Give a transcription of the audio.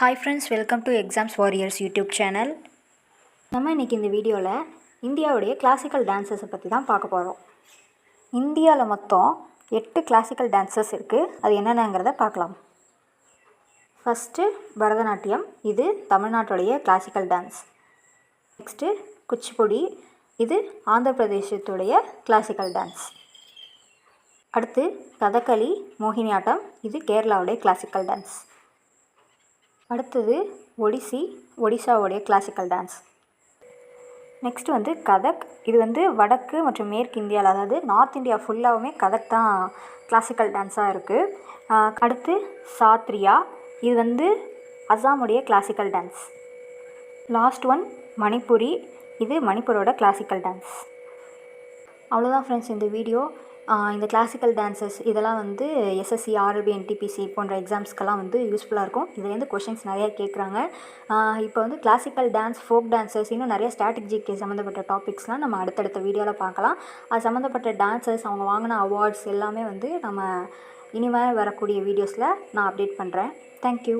Hi friends, welcome to Exams Warriors YouTube channel. நம்ம இன்றைக்கி இந்த வீடியோவில் இந்தியாவுடைய கிளாசிக்கல் டான்ஸஸை பற்றி தான் பார்க்க போகிறோம். இந்தியாவில் மொத்தம் 8 கிளாசிக்கல் டான்ஸஸ் இருக்குது. அது என்னென்னங்கிறத பார்க்கலாம். ஃபஸ்ட்டு பரதநாட்டியம், இது தமிழ்நாட்டுடைய கிளாசிக்கல் டான்ஸ். நெக்ஸ்ட்டு குச்சிப்புடி, இது ஆந்திர பிரதேசத்துடைய கிளாசிக்கல் டான்ஸ். அடுத்து கதகளி, மோகினியாட்டம், இது கேரளாவுடைய கிளாசிக்கல் டான்ஸ். அடுத்தது ஒடிசாவுடைய கிளாசிக்கல் டான்ஸ். நெக்ஸ்ட்டு வந்து கதக், இது வந்து வடக்கு மற்றும் மேற்கு இந்தியாவில், அதாவது நார்த் இந்தியா ஃபுல்லாகவுமே கதக் தான் கிளாசிக்கல் டான்ஸாக இருக்குது. அடுத்து சாத்ரியா, இது வந்து அசாமுடைய classical dance. Last one Manipuri, இது மணிப்பூரோட கிளாசிக்கல் டான்ஸ். அவ்வளோதான் ஃப்ரெண்ட்ஸ் இந்த வீடியோ. இந்த கிளாசிக்கல் டான்ஸஸ் இதெல்லாம் வந்து எஸ்எஸ்சி, ஆர்ஆர்பி, என்டிபிசி போன்ற எக்ஸாம்ஸ்க்கெல்லாம் வந்து யூஸ்ஃபுல்லாக இருக்கும். இதுலேருந்து கொஷின்ஸ் நிறையா கேட்குறாங்க. இப்போ வந்து கிளாசிக்கல் டான்ஸ், ஃபோக் டான்ஸஸ், இன்னும் நிறைய ஸ்ட்ராட்டஜிக்கு சம்மந்தப்பட்ட டாபிக்ஸ்லாம் நம்ம அடுத்தடுத்த வீடியோவில் பார்க்கலாம். அது சம்மந்தப்பட்ட டான்ஸஸ், அவங்க வாங்கின அவார்ட்ஸ் எல்லாமே வந்து நம்ம இனிமேல் வரக்கூடிய வீடியோஸில் நான் அப்டேட் பண்ணுறேன். தேங்க்யூ.